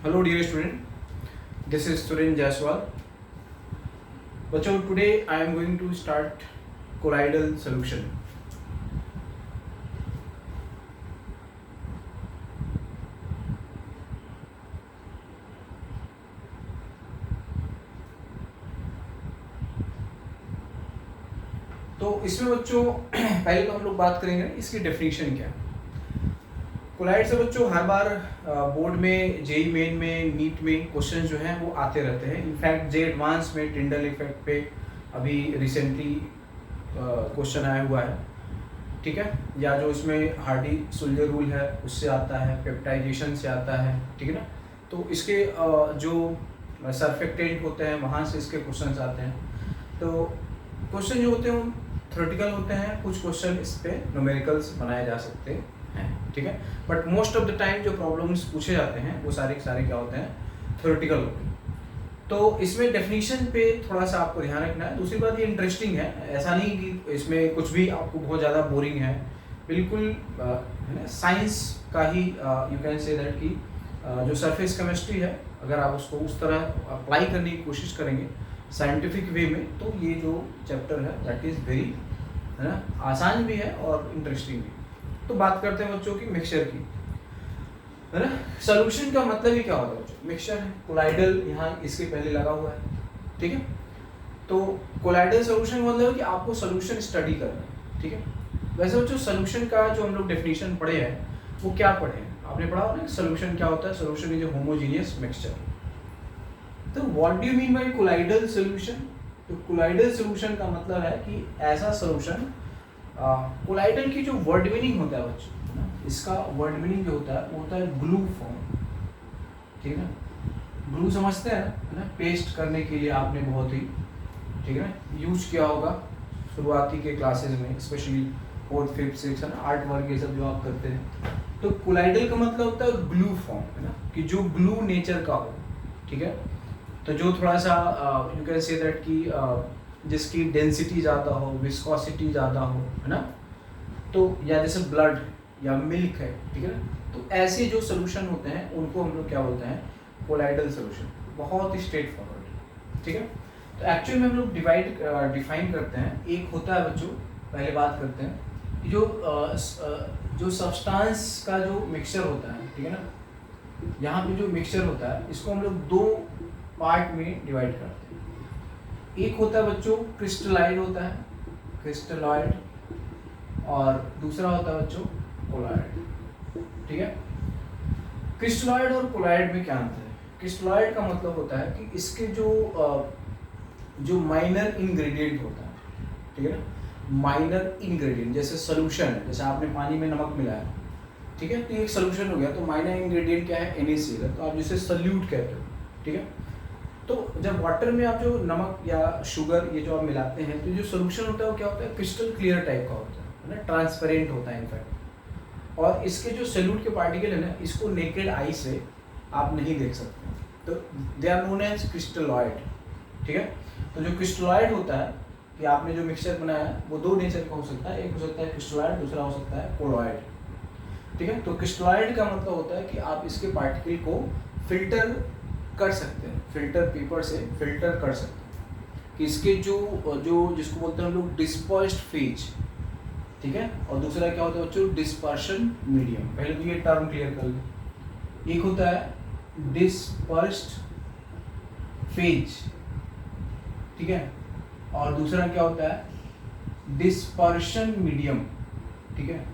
Hello dear student, this is Suren Jaiswal. बच्चों today I am going to start colloidal solution. तो इसमें बच्चों पहले तो हम लोग बात करेंगे इसकी डेफिनेशन क्या है। कोलाइड से बच्चों हर बार बोर्ड में जेई मेन में नीट में क्वेश्चन जो हैं वो आते रहते हैं। इनफैक्ट जे एडवांस में टिंडल इफेक्ट पे अभी रिसेंटली क्वेश्चन आया हुआ है, ठीक है, या जो इसमें हार्डी सुल्जे रूल है उससे आता है, पेप्टाइजेशन से आता है, ठीक है ना। तो इसके जो सरफेक्टेंट होते हैं वहाँ से इसके क्वेश्चन आते हैं। तो क्वेश्चन जो होते हैं वो थ्योरेटिकल होते हैं, कुछ क्वेश्चन इस पे न्यूमेरिकल्स बनाए जा सकते हैं, ठीक है। But most of the time जो प्रॉब्लम्स पूछे जाते हैं वो सारे के सारे क्या होते हैं, थ्योरेटिकल होते हैं। तो इसमें डेफिनेशन पे थोड़ा सा आपको ध्यान रखना है। दूसरी बात ये इंटरेस्टिंग है, ऐसा नहीं कि इसमें कुछ भी आपको बहुत ज़्यादा बोरिंग है, बिल्कुल है ना, साइंस का ही यू कैन से दैट कि जो सरफेस केमिस्ट्री है अगर आप उसको उस तरह अप्लाई करने की कोशिश करेंगे साइंटिफिक वे में तो ये जो चैप्टर है दैट इज़ वेरी, है ना, आसान भी है और इंटरेस्टिंग भी। तो बात करते हैं बच्चों की मिक्सचर की, है ना। सॉल्यूशन का मतलब ही क्या होता है बच्चों, मिक्सचर है, कोलाइडल यहाँ इसके पहले लगा हुआ है, ठीक है। तो कोलाइडल सॉल्यूशन का मतलब है कि आपको सॉल्यूशन स्टडी करना है, ठीक है। वैसे बच्चों सॉल्यूशन का जो हम लोग डेफिनेशन पढ़े हैं वो क्या पढ़े हैं, आपने पढ़ा होगा ना सॉल्यूशन क्या होता है। Solution is a homogeneous mixture. तो what do you mean by colloidal solution. तो कोलाइडल सॉल्यूशन का मतलब है कि ऐसा सॉल्यूशन, कोलाइडल की जो वर्ड मीनिंग होता है बच्चों, है ना, इसका वर्ड मीनिंग जो होता है वो होता है ग्लू फॉर्म, ठीक है ना। ग्लू समझते हैं, है ना, पेस्ट करने के लिए आपने बहुत ही, ठीक है ना, यूज किया होगा शुरुआती के क्लासेस में, स्पेशली 4th 5th 6th, है ना, आर्ट वर्क ये सब जो आप करते हैं। तो कोलाइडल का मतलब होता है ग्लू फॉर्म, है ना, कि जो ग्लू नेचर का हो, ठीक है। तो जो थोड़ा सा यू कैन से दैट कि जिसकी डेंसिटी ज़्यादा हो, विस्कोसिटी ज़्यादा हो, है ना, तो या जैसे ब्लड या मिल्क है, ठीक है ना। तो ऐसे जो सोल्यूशन होते हैं उनको हम लोग क्या बोलते हैं, कोलाइडल सोल्यूशन। बहुत ही स्ट्रेट फॉरवर्ड, ठीक है। तो एक्चुअली में हम लोग डिफाइन करते हैं। एक होता है बच्चों, पहले बात करते हैं कि जो सब्सटेंस का जो मिक्सचर होता है, ठीक है ना, यहाँ पे जो मिक्सचर होता है इसको हम लोग दो पार्ट में डिवाइड करते हैं। एक होता है बच्चों क्रिस्टलाइड होता है, क्रिस्टलॉइड, और दूसरा होता है बच्चों कोलाइड, ठीक है। क्रिस्टलॉइड और कोलाइड में क्या अंतर है। क्रिस्टलॉइड का मतलब होता है कि इसके जो माइनर इंग्रेडिएंट होता है, ठीक है ना, माइनर इंग्रेडिएंट जैसे सोल्यूशन है, जैसे आपने पानी में नमक मिलाया, ठीक है, तो एक सोल्यूशन हो गया। तो माइनर इंग्रेडिएंट क्या है, NaCl है, तो आप जिसे सल्यूट कहते हो, ठीक है। तो जब वाटर में आप जो नमक या शुगर ये जो आप मिलाते हैं तो जो सोल्यूशन होता है वो क्या होता है, क्रिस्टल क्लियर टाइप का होता है ना, ट्रांसपेरेंट होता है इनफैक्ट। और इसके जो सल्यूट के पार्टिकल है ना, इसको नेकेड आई से आप नहीं देख सकते, तो they are known as crystalloid, ठीक है। तो जो क्रिस्टलॉइड होता है कि आपने जो मिक्सचर बनाया है वो दो नेचर का हो सकता है, एक हो सकता है क्रिस्टलॉइड, दूसरा हो सकता है कोलॉइड, ठीक है। तो क्रिस्टलॉइड का मतलब होता है कि आप इसके पार्टिकल को फिल्टर कर सकते हैं, फिल्टर पेपर से फिल्टर कर सकते हैं कि इसके जो जिसको बोलते हैं हम लोग डिस्पर्स्ड फेज, ठीक है। और दूसरा क्या होता है बच्चों, डिस्पर्शन मीडियम। पहले तो ये टर्म क्लियर कर लो। एक होता है डिस्पर्स्ड फेज, ठीक है, और दूसरा क्या होता है, डिस्पर्शन मीडियम, ठीक है,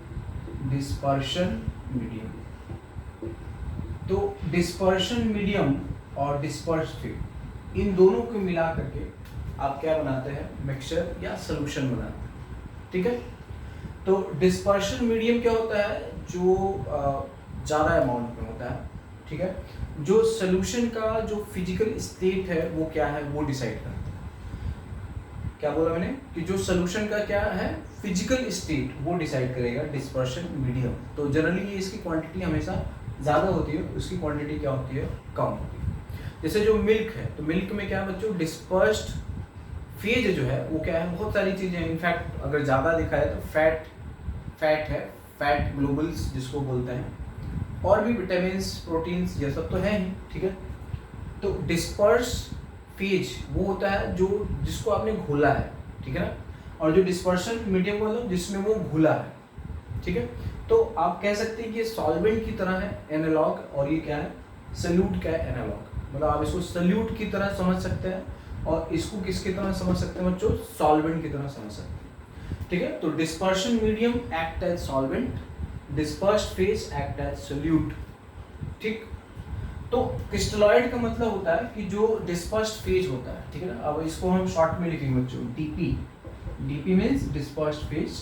डिस्पर्शन मीडियम। तो डिस्पर्शन मीडियम और डिस्पर्स फेज, इन दोनों को मिला करके आप क्या बनाते हैं, मिक्सचर या सॉल्यूशन बनाते हैं, ठीक है। तो डिस्पर्शन मीडियम क्या होता है, जो ज़्यादा अमाउंट में होता है, ठीक है। जो सॉल्यूशन का जो फिजिकल स्टेट है वो क्या है वो डिसाइड करता है। क्या बोला मैंने कि जो सॉल्यूशन का क्या है फिजिकल स्टेट वो डिसाइड करेगा डिस्पर्शन मीडियम। तो जनरली ये इसकी क्वांटिटी हमेशा ज़्यादा होती है, उसकी क्वांटिटी क्या होती है, कम होती है। जैसे जो मिल्क है, तो मिल्क में क्या है बच्चों, डिस्पर्स्ड फेज जो है वो क्या है, बहुत सारी चीज़ें हैं। इनफैक्ट अगर ज़्यादा दिखा है तो फैट है, फैट ग्लोबल्स जिसको बोलते हैं, और भी विटामिन्स, प्रोटीन्स, ये सब तो है ही, ठीक है। तो डिस्पर्स फेज वो होता है जो जिसको आपने घोला है, ठीक है ना, और जो डिस्पर्शन मीडियम को मतलब जिसमें वो घुला है, ठीक है। तो आप कह सकते हैं कि ये सॉल्वेंट की तरह है एनालॉग, और ये क्या है, सल्यूट का एनालॉग। मतलब आप इसको सल्यूट की तरह समझ सकते हैं और इसको किसकी तरह समझ सकते हैं बच्चों, सॉल्वेंट की तरह समझ सकते हैं, ठीक है। तो dispersion medium act as solvent, dispersed phase act as solute, ठीक। तो क्रिस्टलॉइड का मतलब होता है कि जो डिस्पर्स्ड फेज होता है, ठीक है ना। अब इसको हम शॉर्ट में लिखेंगे बच्चों, DP. DP means dispersed phase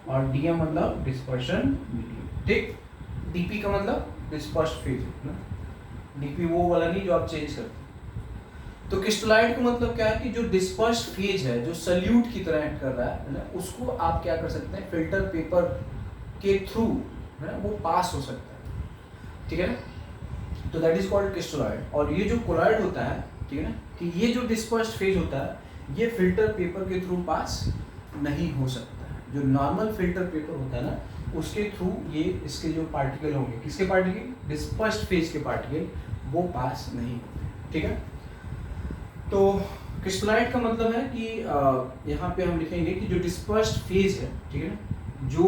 और डीएम मतलब डिस्पर्शन मीडियम, ठीक। डीपी का मतलब डिस्पर्स्ड फेज है ना, डीपी वो वाला नहीं जो आप चेंज करते हैं। तो क्रिस्टलॉइड का मतलब क्या है कि जो डिस्पर्स्ड फेज है, जो सल्यूट की तरह एक्ट कर रहा है ना, उसको आप क्या कर सकते हैं, फिल्टर पेपर के थ्रू है ना, वो पास हो सकता है, ठीक है ना। तो दैट इज कॉल्ड क्रिस्टलॉइड। और ये जो कोलॉइड होता है, ठीक है ना, कि ये जो डिस्पर्स्ड फेज होता है ये फिल्टर पेपर के थ्रू पास नहीं हो सकता है। जो नॉर्मल फिल्टर पेपर होता है ना, उसके थ्रू ये इसके जो पार्टिकल होंगे, किसके पार्टिकल, डिस्पर्स्ड फेज के पार्टिकल, वो पास नहीं होते, ठीक है। तो क्रिस्टलॉइड का मतलब है कि यहाँ पे हम लिखेंगे कि जो डिस्पर्स्ड फेज है, ठीक है ना, जो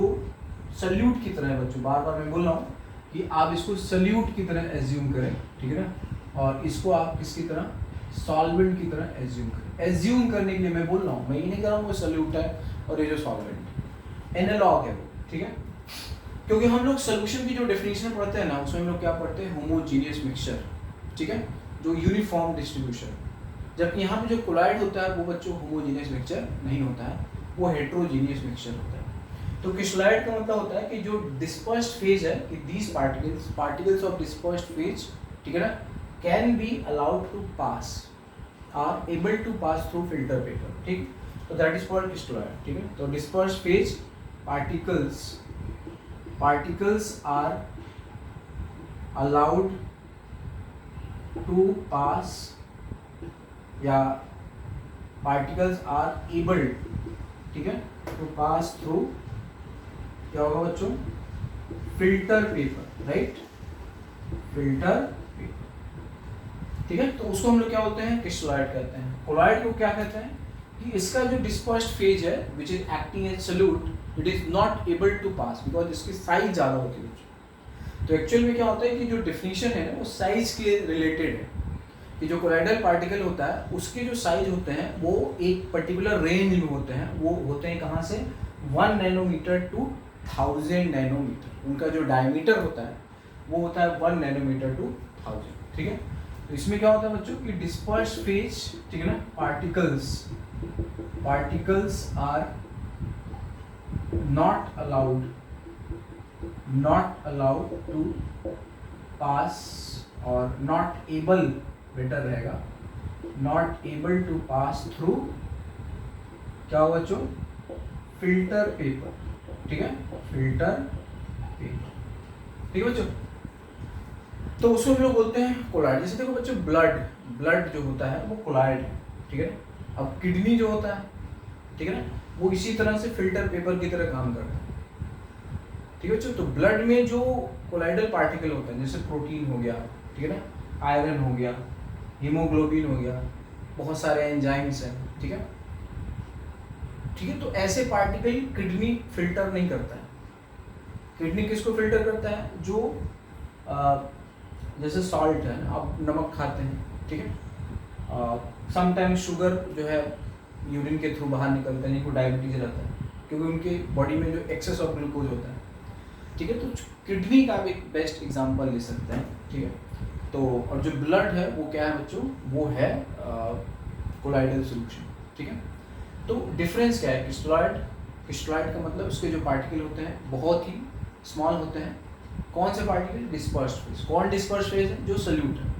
सल्यूट की तरह है बच्चों, बार बार मैं बोल रहा हूँ कि आप इसको सल्यूट की तरह एज्यूम करें, ठीक है ना, और इसको आप किसकी तरह, सॉल्वेंट की तरह एज्यूम करें। एज्यूम करने के लिए मैं बोल रहा हूँ, मैं ये नहीं कर रहा हूँ वो सल्यूट है और ये जो सॉल्वेंट एनालॉग है वो, ठीक है। क्योंकि हम लोग सोल्यूशन की जो डेफिनेशन पढ़ते हैं ना, उसमें हम लोग क्या पढ़ते हैं, होमोजीनियस मिक्सचर, ठीक है, जो यूनिफॉर्म डिस्ट्रीब्यूशन। जबकि यहाँ पे जो कोलॉइड होता है वो बच्चों होमोजीनियस मिक्सचर नहीं होता है, वो हेट्रोजीनियस मिक्सचर होता है। तो क्रिस्टलॉइड का मतलब होता है कि जो डिस्पर्स्ड फेज है, कि these particles of dispersed phase, ठीक है ना, can be allowed to pass, are able to pass through filter paper, ठीक। तो दैट इज कॉल्ड क्रिस्टलॉइड, ठीक है। तो dispersed phase particles are allowed to pass, या particles are able, ठीक है, to pass through क्या होगा बच्चों, filter paper, right, filter paper, ठीक है। तो उसको हम लोग क्या बोलते हैं, क्रिस्टलॉइड कहते हैं। कोलॉइड को क्या कहते हैं कि इसका जो डिस्पर्स्ड फेज है which is acting as solute, it is not able to pass because इसकी साइज ज़्यादा होती है। तो एक्चुअल में क्या होता है कि जो डिफिनीशन है ना वो साइज के रिलेटेड है, कि जो कोलॉइडल पार्टिकल होता है उसके जो साइज होते हैं वो एक पर्टिकुलर रेंज में होते हैं। वो होते हैं कहाँ से, 1 नैनोमीटर टू 1000 नैनोमीटर। उनका जो डायमीटर होता है वो होता है 1 नैनोमीटर टू 1000, ठीक है। तो इसमें क्या होता है बच्चों कि डिस्पर्स्ड फेज, ठीक है ना, particles are not allowed to pass, और not able बेटर रहेगा, not able to pass through क्या होगा बच्चों, फिल्टर पेपर, ठीक है, फिल्टर पेपर, ठीक है बच्चों। तो उसको हम लोग बोलते हैं कोलॉइड। जैसे देखो बच्चों, ब्लड जो होता है वो कोलॉइड है, ठीक है। अब किडनी जो होता है, ठीक है ना, वो इसी तरह से फिल्टर पेपर की तरह काम करता है, ठीक है बच्चों। तो ब्लड में जो कोलाइडल पार्टिकल होते हैं, जैसे प्रोटीन हो गया, ठीक है ना, आयरन हो गया, हीमोग्लोबिन हो गया, बहुत सारे एंजाइम्स हैं, ठीक है, ठीक है। तो ऐसे पार्टिकल किडनी फिल्टर नहीं करता है। किडनी किसको फिल्टर करता है, जो जैसे सॉल्ट है ना, आप नमक खाते हैं, ठीक है, समटाइम शुगर जो है यूरिन के थ्रू बाहर निकलता है, जिनको डायबिटीज रहता है, क्योंकि उनके बॉडी में जो एक्सेस ऑफ ग्लूकोज होता है, ठीक है। तो किडनी का आप एक बेस्ट एग्जांपल ले सकते हैं, ठीक है। तो और जो ब्लड है वो क्या है बच्चों, वो है कोलाइडल सॉल्यूशन, ठीक है। तो डिफरेंस क्या है, क्रिस्टलॉइड का मतलब उसके जो पार्टिकल होते हैं बहुत ही स्मॉल होते हैं। कौन से पार्टिकल, डिस्पर्स्ड फेज। कौन डिस्पर्स्ड फेज है, जो सल्यूट है।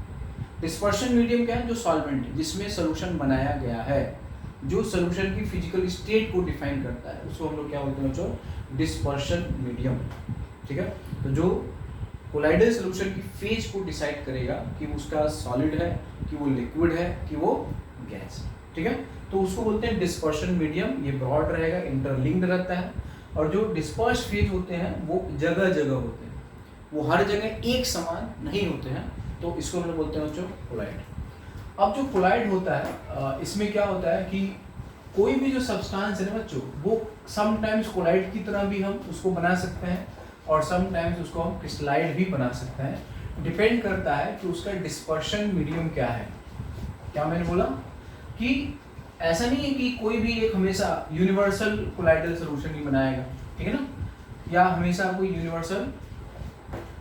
डिस्पर्शन मीडियम क्या है, जो सॉल्वेंट है, जिसमें सोल्यूशन बनाया गया है, जो सोल्यूशन की फिजिकल स्टेट को डिफाइन करता है, उसको हम लोग क्या बोलते हैं बच्चों, डिस्पर्शन मीडियम, ठीक है। तो जो कोलाइडल सोल्यूशन की फेज को डिसाइड करेगा कि उसका सॉलिड है, कि वो लिक्विड है, कि वो गैस है, ठीक है। तो उसको बोलते हैं डिस्पर्शन मीडियम। ये ब्रॉड रहेगा, इंटरलिंक्ड रहता है, और जो डिस्पर्स्ड फेज होते हैं वो जगह जगह होते हैं। वो हर जगह एक समान नहीं होते हैं, तो इसको हम लोग बोलते हैं बच्चों कोलाइड। अब जो कोलाइड होता है इसमें क्या होता है कि कोई भी जो सब्सटेंस है ना बच्चों, वो समटाइम्स कोलाइड की तरह भी हम उसको बना सकते हैं और समटाइम्स उसको हम क्रिस्टलाइड भी बना सकते हैं। डिपेंड करता है कि उसका डिस्पर्शन मीडियम क्या है। क्या मैंने बोला कि ऐसा नहीं है कि कोई भी एक हमेशा यूनिवर्सल कोलाइडल सोल्यूशन ही बनाएगा, ठीक है ना, या हमेशा कोई यूनिवर्सल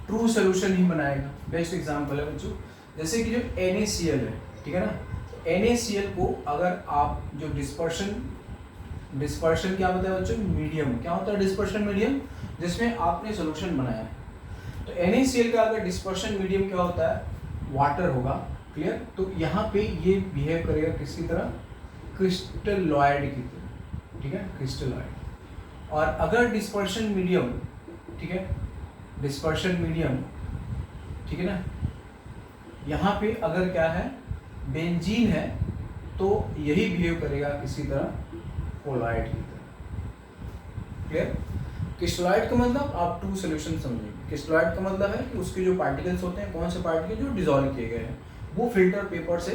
ट्रू सोल्यूशन ही बनाएगा। बेस्ट एग्जांपल है बच्चों, जैसे कि जो NaCl है, ठीक है ना, NaCl को अगर आप जो डिस्पर्शन क्या होता है बच्चों, मीडियम क्या होता है, डिस्पर्शन मीडियम जिसमें आपने सोल्यूशन बनाया है। तो NaCl का अगर डिस्पर्शन मीडियम क्या होता है, वाटर होगा, क्लियर। तो यहाँ पे ये बिहेव करेगा किसकी तरह, क्रिस्टलॉइड की तरह, ठीक है, क्रिस्टलॉइड। और अगर डिस्पर्शन मीडियम, ठीक है, डिस्पर्शन मीडियम, ठीक है ना, यहाँ पे अगर क्या है, बेंजीन है, तो यही बिहेव करेगा किसी तरह, कोलॉइड की तरह, क्लियर। क्रिस्टलॉइड का मतलब आप टू सोल्यूशन समझिए। क्रिस्टलॉइड का मतलब है कि उसके जो पार्टिकल्स होते हैं, कौन से पार्टिकल जो डिसॉल्व किए गए हैं, वो फिल्टर पेपर से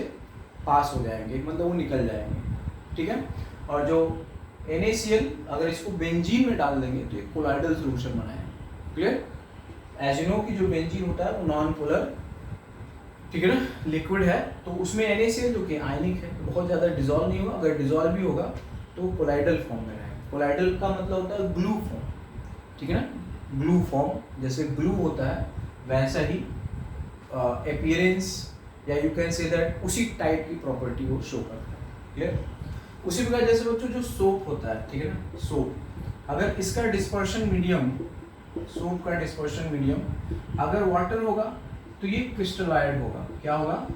पास हो जाएंगे, मतलब वो निकल जाएंगे, ठीक है। और जो NaCl अगर इसको बेंजीन में डाल देंगे तो एक कोलॉइडल सोल्यूशन बनाएगा, क्लियर। एज यू नो कि जो बेंजीन होता है वो नॉन पोलर, ठीक है ना, लिक्विड है, तो उसमें NaCl जो कि आयनिक है, तो बहुत ज़्यादा डिसॉल्व नहीं होगा। अगर डिसॉल्व भी होगा तो कोलाइडल फॉर्म में रहेगा। कोलाइडल का मतलब होता है ग्लू फॉर्म, ठीक है ना, ग्लू फॉर्म, जैसे ग्लू होता है वैसा ही अपीयरेंस या यू कैन से दैट उसी टाइप की प्रॉपर्टी वो शो करता है, क्लियर। उसी प्रकार जैसे बच्चों जो सोप होता है, ठीक है ना, सोप अगर इसका डिस्पर्शन मीडियम, सोप का डिस्पर्शन मीडियम अगर वाटर होगा तो ये क्रिस्टलॉइड होगा। क्या होगा,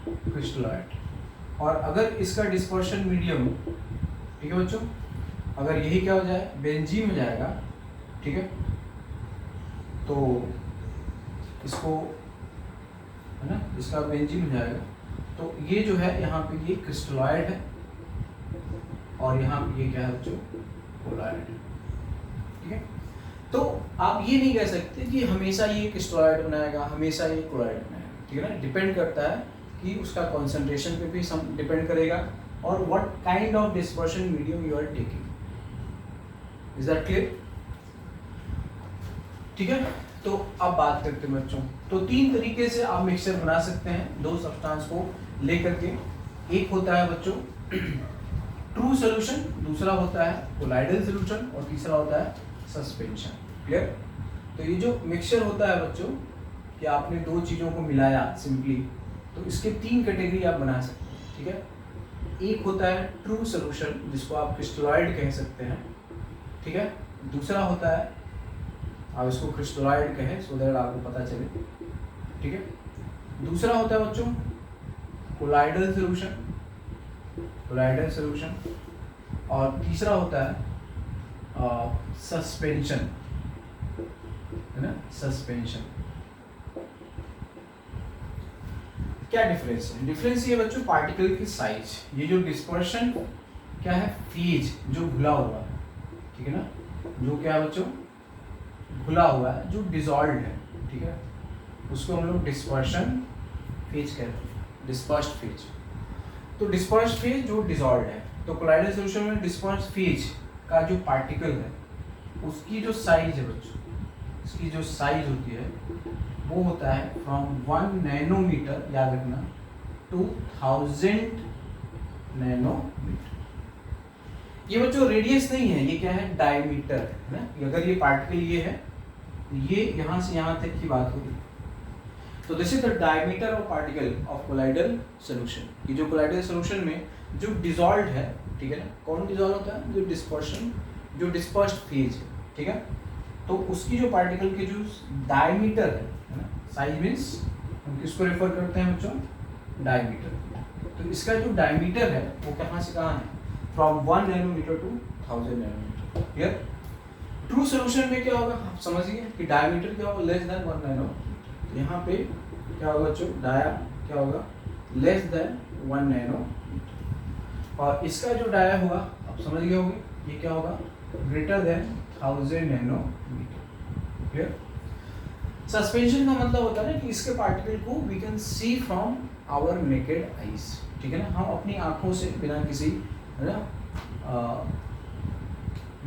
क्रिस्टलॉइड। और अगर इसका डिस्पर्शन मीडियम, ठीक है बच्चों, अगर यही क्या हो जाए, बेंजीन हो जाएगा, ठीक है, तो इसको है ना, इसका बेंजीन हो जाएगा, तो ये जो है यहाँ पे ये क्रिस्टलॉइड है और यहाँ पे ये क्या है बच्चों, कोलॉइड है, ठीक है। तो आप ये नहीं कह सकते कि हमेशा ये क्रिस्टलॉइड बनाएगा, हमेशा ये कोलॉइड बनाएगा, ठीक है ना। डिपेंड करता है कि उसका कॉन्सेंट्रेशन पे भी डिपेंड करेगा और what kind of dispersion medium you are taking. Is that clear, ठीक है। तो अब बात करते हैं बच्चों, तो तीन तरीके से आप मिक्सचर बना सकते हैं दो सब्सटेंस को लेकर के। एक होता है बच्चों ट्रू सॉल्यूशन, दूसरा होता है कोलाइडल सॉल्यूशन और तीसरा होता है सस्पेंशन, क्लियर। तो ये जो मिक्सचर होता है बच्चों कि आपने दो चीज़ों को मिलाया सिंपली, तो इसके तीन कैटेगरी आप बना सकते हैं, ठीक है। एक होता है ट्रू सॉल्यूशन जिसको आप क्रिस्टलॉइड कह सकते हैं, ठीक है। दूसरा होता है, आप इसको क्रिस्टलॉइड कहें सो दैट आपको पता चले, ठीक है। दूसरा होता है बच्चों कोलाइडल सॉल्यूशन, कोलाइडल सॉल्यूशन। और तीसरा होता है सस्पेंशन, है ना, सस्पेंशन। क्या डिफरेंस है, डिफरेंस ये बच्चों पार्टिकल की साइज। ये जो डिस्पर्शन क्या है, फेज जो घुला हुआ है, ठीक है ना, जो क्या है बच्चों, घुला हुआ है, जो डिसॉल्व्ड है, ठीक है, उसको हम लोग डिस्पर्शन फेज कहते हैं, डिस्पर्स्ड फेज। तो डिस्पर्स्ड फेज जो डिसॉल्व्ड है, तो कोलाइडल सॉल्यूशन में डिस्पर्स्ड फेज का जो पार्टिकल है उसकी जो साइज है बच्चों, इसकी जो साइज होती है वो होता है फ्रॉम 1 नैनोमीटर, याद रखना, टू 1000 नैनोमीटर। ये बच्चों रेडियस नहीं है, ये क्या है, डायमीटर है ना। अगर ये पार्टिकल ये है, ये यहाँ से यहाँ तक की बात होगी, तो this is the diameter of particle of colloidal solution. ये जो कोलाइडल सॉल्यूशन में जो डिसॉल्व्ड है, ठीक है ना, कौन डिसॉल्व होता है, जो डिस्पर्शन, जो डिस्पर्स्ड फेज है, ठीक है। तो उसकी जो पार्टिकल की जो डायमीटर है ना, साइज मीन्स हम किसको रेफर करते हैं बच्चों, डायमीटर। तो इसका जो डायमीटर है वो कहाँ से कहाँ है, from 1 nanometer to 1000 nanometer, clear. True solution में क्या होगा, आप समझिए कि डायमीटर क्या होगा, लेस देन 1 नैनो। यहाँ पे क्या होगा बच्चों, डाया क्या होगा, लेस देन 1 नैनो। और इसका जो डाया होगा आप समझ गए होंगे, ये क्या होगा, greater than 1000 nanometer, clear. Suspension का मतलब होता है ना कि इसके पार्टिकल को we can see from our naked eyes, ठीक है ना, हम अपनी आंखों से बिना किसी, है ना,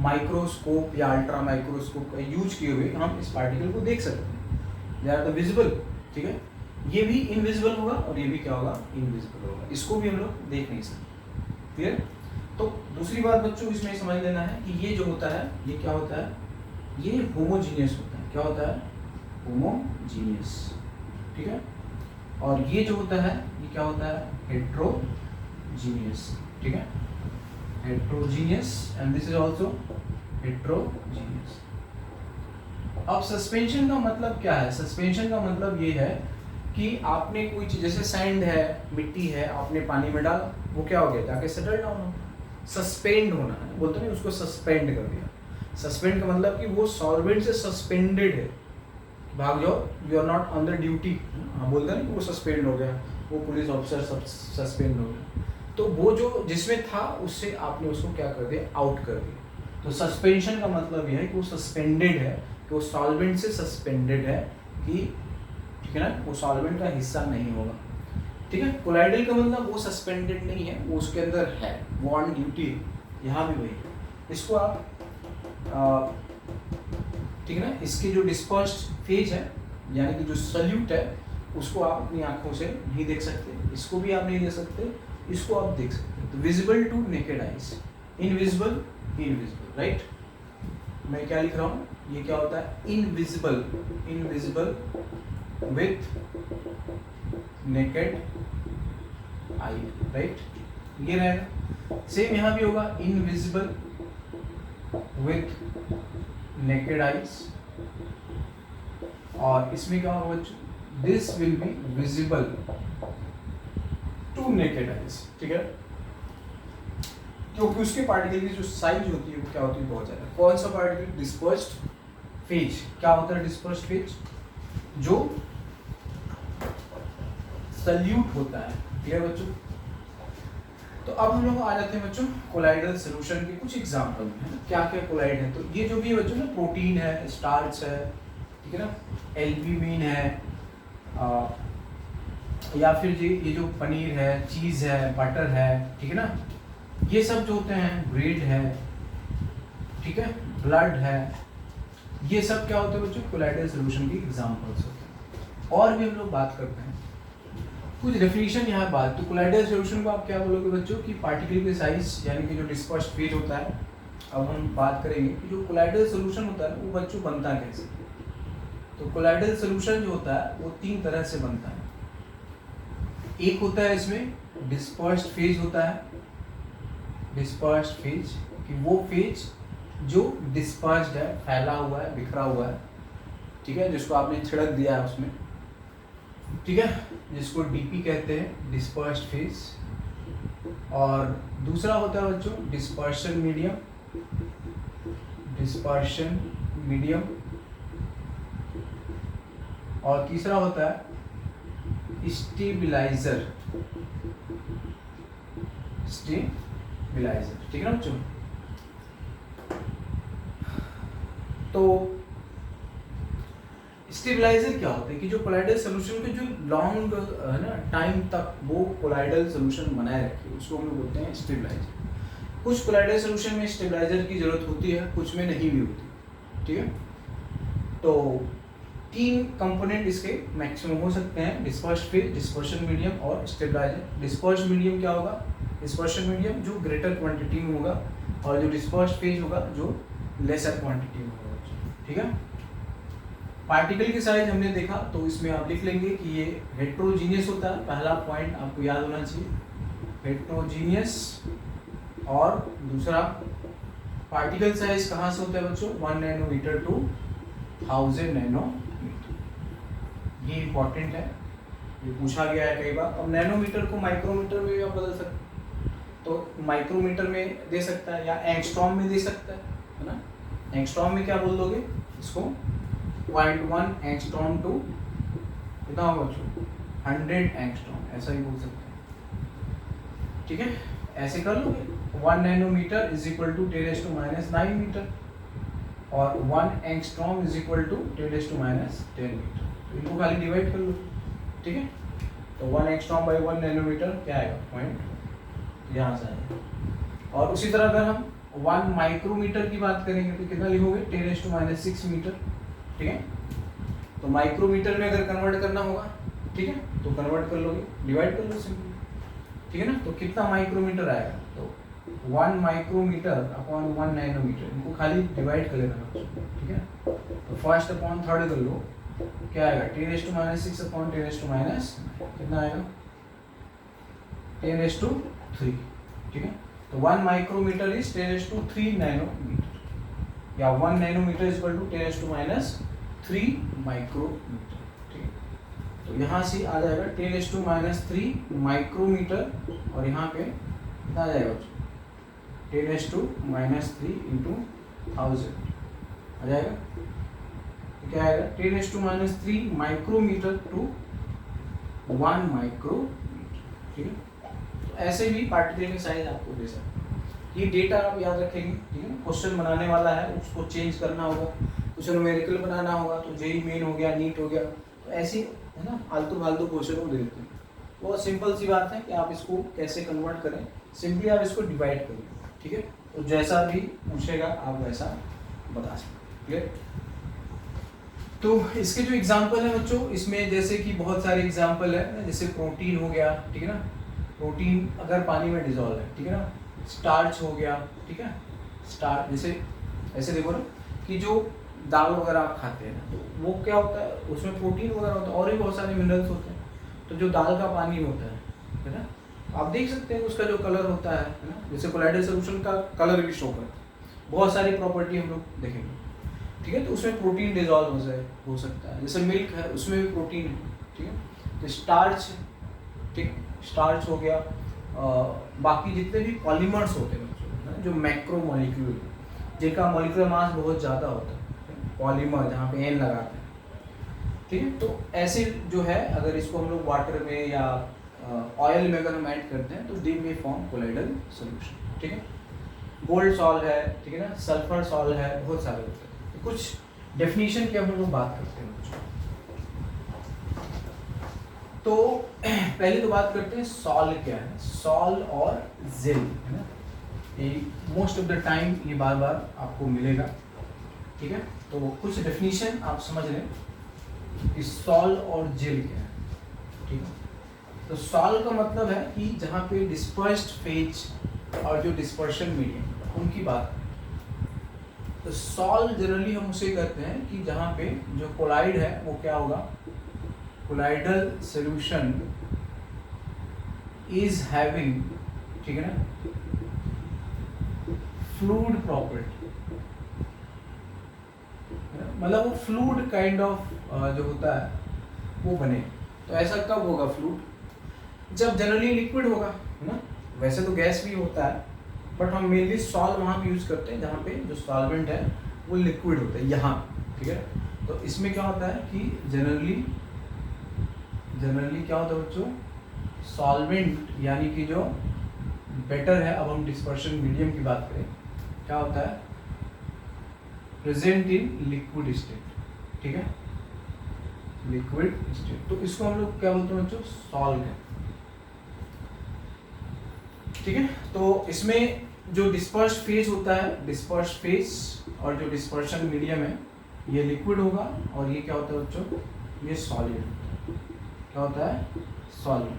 माइक्रोस्कोप या अल्ट्रा माइक्रोस्कोप का यूज किए हुए हम इस पार्टिकल को देख सकते हैं। दे आर द विजिबल, ठीक है। ये भी इनविजिबल होगा और ये भी क्या होगा, इनविजिबल होगा, इसको भी हम लोग देख नहीं सकते, क्लियर। तो दूसरी बात बच्चों इसमें समझ लेना है कि ये जो होता है ये क्या होता है, ये होमोजीनियस होता है। क्या होता है, होमोजीनियस, ठीक है। और ये जो होता है ये क्या होता है, हेट्रोजीनियस, ठीक है, heterogeneous, and this is also heterogeneous. अब सस्पेंशन का मतलब क्या है, सस्पेंशन का मतलब ये है कि आपने कोई चीज, जैसे सैंड है, मिट्टी है, आपने पानी में डाला, वो क्या हो गया, जाके सेटल डाउन हो, सस्पेंड होना है, बोलते नहीं उसको, सस्पेंड कर दिया। सस्पेंड का मतलब कि वो सॉल्वेंट से सस्पेंडेड है, भाग जाओ, you are not under duty, हाँ बोलते हैं वो सस्पेंड हो गया, वो पुलिस ऑफिसर सब सस्पेंड हो गया, तो वो जो जिसमें था उससे आपने उसको क्या कर दिया, आउट कर दिया। तो सस्पेंशन का मतलब यह है कि वो सस्पेंडेड है, कि वो सॉल्वेंट से सस्पेंडेड है, कि ठीक है ना, वो सॉल्वेंट का हिस्सा नहीं होगा, ठीक है। कोलाइडल का मतलब वो सस्पेंडेड नहीं है, वो उसके अंदर है, वो ऑन ड्यूटी है, यहाँ भी वही है। इसको आप ठीक है ना, इसकी जो डिस्पर्स्ड फेज है यानी कि जो सल्यूट है उसको आप अपनी आंखों से नहीं देख सकते, इसको भी आप नहीं देख सकते, इसको आप देख सकते हैं। तो visible to naked eyes, invisible, invisible, right. मैं क्या लिख रहा हूँ, ये क्या होता है, invisible, invisible with naked eye, right, ये रहेगा। सेम यहाँ भी होगा, इनविजिबल विथ नेकेड आइज, और इसमें क्या होगा बच्चों, this will be visible to naked eyes, ठीक है, क्योंकि उसके पार्टिकल की जो साइज होती है वो क्या होती है, बहुत ज्यादा। कौन सा पार्टिकल, डिस्पर्स्ड फेज। क्या होता है डिस्पर्स्ड फेज, जो सल्यूट होता है, ठीक है बच्चों। तो अब हम लोग आ जाते हैं बच्चों कोलाइडल सॉल्यूशन के कुछ एग्जांपल है ना, क्या क्या कोलाइड है। तो ये जो भी है बच्चों ना, प्रोटीन है, स्टार्च है, ठीक है ना, एल्ब्यूमिन है, या फिर ये जो पनीर है, चीज़ है, बटर है, ठीक है ना, ये सब जो होते हैं, ब्रेड है, ठीक है, ब्लड है, ये सब क्या होते हैं बच्चों, कोलाइडल सॉल्यूशन के एग्जांपल्स होते हैं। और भी हम लोग बात करते हैं कुछ डेफिनेशन यहाँ बात। तो कोलाइडल सॉल्यूशन को आप क्या बोलोगे बच्चों, कि पार्टिकल के साइज यानी कि जो डिस्पर्स्ड फेज होता है। अब हम बात करेंगे कि जो कोलाइडल सॉल्यूशन होता है वो बच्चों बनता कैसे। तो कोलाइडल सॉल्यूशन जो होता है वो तीन तरह से बनता है। एक होता है इसमें डिस्पर्स्ड फेज होता है, डिस्पर्स्ड फेज, कि वो फेज जो डिस्पर्स्ड है, फैला हुआ है, बिखरा हुआ है, ठीक है, जिसको आपने छिड़क दिया है उसमें, ठीक है, जिसको डीपी कहते हैं, डिस्पर्स्ड फेज। और दूसरा होता है बच्चों डिस्पर्शन मीडियम, डिस्पर्शन मीडियम। और तीसरा होता है स्टेबलाइजर, स्टेबलाइजर, ठीक है ना बच्चों। तो स्टेबलाइजर क्या होता है कि जो कोलाइडल सॉल्यूशन के जो लॉन्ग है ना टाइम तक वो कोलाइडल सॉल्यूशन बनाए रखे, उसको हम लोग बोलते हैं स्टेबलाइजर। कुछ कोलाइडल सॉल्यूशन में स्टेबलाइजर की जरूरत होती है, कुछ में नहीं भी होती, ठीक है। तो तीन कंपोनेंट इसके मैक्सिमम हो सकते हैं, डिस्पर्स्ड फेज, डिस्पर्शन मीडियम और स्टेबलाइजर। डिस्पर्स्ड मीडियम क्या होगा, डिस्पर्शन मीडियम जो ग्रेटर क्वांटिटी में होगा, और जो डिस्पर्स्ड फेज होगा जो लेसर क्वांटिटी में होगा, ठीक है। पार्टिकल की साइज हमने देखा, तो इसमें आप लिख लेंगे कि ये हेट्रोजीनियस होता है, पहला पॉइंट आपको याद होना चाहिए, हेट्रोजीनियस। और दूसरा पार्टिकल साइज कहाँ से होता है बच्चों, 1 नैनोमीटर टू 1000 नैनोमीटर, ये इंपॉर्टेंट है, ये पूछा गया है कई बार। अब नैनोमीटर को माइक्रोमीटर में भी आप बदल सकते हैं, तो माइक्रोमीटर में दे सकता है या एंगस्ट्रॉम में दे सकता है ना। एंगस्ट्रॉम में क्या बोल दोगे इसको, 0.1 एंगस्ट्रॉम टू कितना होगा बच्चों, 100 एंगस्ट्रॉम, ऐसा ही बोल सकते हैं, ठीक है। ऐसे कर लोगे 1 nanometer is equal to 10⁻⁹ meter, और 1 angstrom is equal to 10⁻⁻10 meter. तो इनको खाली डिवाइड कर लो, ठीक है। तो 1 एंगस्ट्रॉम बाई 1 नैनोमीटर क्या आएगा, पॉइंट यहाँ से आएगा। और उसी तरह अगर हम 1 माइक्रोमीटर की बात करेंगे तो कितना लिखोगे, 10⁻6 मीटर, ठीक है। तो माइक्रोमीटर में अगर कन्वर्ट करना होगा, ठीक है, तो कन्वर्ट कर लोगे, डिवाइड कर लो सिंपली, ठीक है ना। तो कितना माइक्रोमीटर आएगा, तो 1 माइक्रोमीटर अपॉन 1 नैनोमीटर, इनको खाली डिवाइड कर लेना, ठीक है। तो फर्स्ट अपॉन थर्ड कर लो, क्या आएगा, 10⁻6 अपॉन 10⁻, कितना आएगा, 10⁻3, ठीक है। तो 1 माइक्रोमीटर इज 10⁻3 नैनोमीटर, या 1 nanometer is equal to 10⁻3 micrometer, ठीक है। तो यहाँ से आ जाएगा 10⁻3 माइक्रोमीटर, और यहाँ पे कितना आ जाएगा, 10⁻3 इंटू 1000 आ जाएगा। तो क्या आएगा, 10⁻3 माइक्रोमीटर टू 1 माइक्रोमीटर, ठीक है। तो ऐसे भी पार्टिकल की साइज आपको दे सकते, ये डेटा आप याद रखेंगे, ठीक है ना। क्वेश्चन बनाने वाला है, उसको चेंज करना होगा, कुछ न्यूमेरिकल बनाना होगा, तो जेई मेन हो गया, नीट हो गया, तो ऐसी है ना फालतू फालतू क्वेश्चन को दे देते हैं। बहुत सिंपल सी बात है कि आप इसको कैसे कन्वर्ट करें, सिंपली आप इसको डिवाइड करिए, ठीक है। तो जैसा भी पूछेगा आप वैसा बता सकते, क्लियर। तो इसके जो एग्जाम्पल है बच्चों, इसमें जैसे कि बहुत सारे एग्जाम्पल है, जैसे प्रोटीन हो गया, ठीक है ना, प्रोटीन अगर पानी में डिजोल्व है, ठीक है ना। स्टार्च हो गया, ठीक है, स्टार्च जैसे ऐसे देखो ना कि जो दाल वगैरह आप खाते हैं ना, तो वो क्या होता है, उसमें प्रोटीन वगैरह होता है और भी बहुत सारे मिनरल्स होते हैं। तो जो दाल का पानी होता है ना, आप देख सकते हैं उसका जो कलर होता है ना, जैसे कोलाइडल सोल्यूशन का कलर भी शो करता है, बहुत सारी प्रॉपर्टी हम लोग देखेंगे, ठीक है। तो उसमें प्रोटीन डिजॉल्व हो सकता है, जैसे मिल्क है उसमें भी प्रोटीन है, ठीक है। तो स्टार्च, ठीक, स्टार्च हो गया, बाकी जितने भी पॉलीमर्स होते हैं जो मैक्रो मॉलिक्यूल, जिनका मॉलिक्यूलर मास बहुत ज़्यादा होता है, पॉलीमर जहाँ पे एन लगाते हैं, ठीक है। तो ऐसे जो है, अगर इसको हम लोग वाटर में या ऑयल में अगर हम ऐड करते हैं तो दे में फॉर्म कोलाइडल सॉल्यूशन, ठीक है। गोल्ड सॉल्व है, ठीक है ना, सल्फर सॉल्व है, बहुत सारे होते हैं। तो कुछ डेफिनेशन की हम लोग बात करते हैं बच्चों। तो पहले तो बात करते हैं सॉल क्या है, सॉल और जेल, है ना, ये मोस्ट ऑफ द टाइम ये बार बार आपको मिलेगा, ठीक है। तो कुछ डेफिनेशन आप समझ लें कि सॉल और जेल क्या है, ठीक है। तो सॉल का मतलब है कि जहाँ पे डिस्पर्स्ड फेज और जो डिस्पर्शन मीडियम उनकी बात। तो सॉल जनरली हम उसे कहते हैं कि जहाँ पे जो कोलाइड है वो क्या होगा, कोलाइडल सॉल्यूशन इज हैविंग, ठीक है ना, फ्लूइड प्रॉपर्टी, मतलब वो फ्लूइड काइंड ऑफ जो होता है वो बने। तो ऐसा कब होगा फ्लूइड, जब जनरली लिक्विड होगा, है ना। वैसे तो गैस भी होता है, बट हम मेनली सॉल्व वहाँ पे यूज़ करते हैं जहाँ पे जो सॉल्वेंट है वो लिक्विड होता है, यहाँ, ठीक है। तो इसमें क्या होता है कि जनरली क्या होता है बच्चों, सॉल्वेंट यानी कि जो बेटर है, अब हम डिस्पर्शन मीडियम की बात करें, क्या होता है, प्रेजेंट इन लिक्विड स्टेट, ठीक है, लिक्विड स्टेट। तो इसको हम लोग क्या बोलते हैं बच्चों, सॉल्ट है, ठीक है। तो इसमें जो डिस्पर्स फेज होता है, डिस्पर्स फेज और जो डिस्पर्शन मीडियम है ये लिक्विड होगा, और ये क्या होता है बच्चों, ये सॉलिड, क्या होता है, सॉलिड,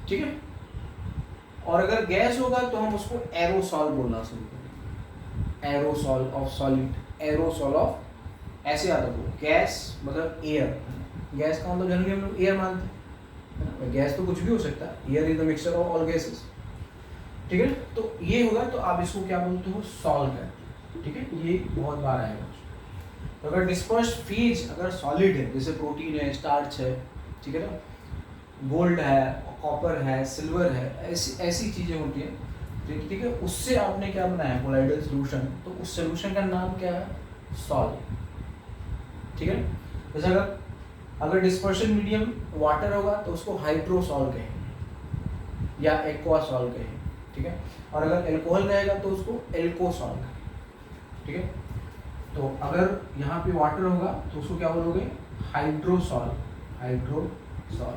ठीक है। और अगर गैस होगा तो हम उसको एरोसॉल बोलना शुरू करेंगे, aerosol of solid, aerosol of, ऐसे याद रखो, गैस मतलब एयर, गैस का मतलब जनरली हम लोग एयर मानते हैं, गैस तो कुछ भी हो सकता है, air is the mixture of all gases, ठीक है। तो ये होगा, तो आप इसको क्या बोलते हो, सॉल कहते हैं, ठीक है। ये बहुत बार आएगा। तो अगर डिस्पर्स्ड फेज अगर सॉलिड है, जैसे प्रोटीन है, स्टार्च है, ठीक है ना, गोल्ड है, कॉपर है, सिल्वर है, ऐसी चीज़ें होती हैं, ठीक है, उससे आपने क्या बनाया, कोलाइडल सॉल्यूशन, तो उस सॉल्यूशन का नाम क्या है, सॉल, ठीक है। जैसे अगर डिस्पर्शन मीडियम वाटर होगा तो उसको हाइड्रोसॉल कहेंगे या एक्वासॉल कहेंगे, ठीक है। और अगर एल्कोहल रहेगा तो उसको एल्कोसॉल कहेंगे, ठीक है। तो अगर यहाँ पे वाटर होगा तो उसको क्या बोलोगे, हाइड्रोसॉल, हाइड्रोसॉल।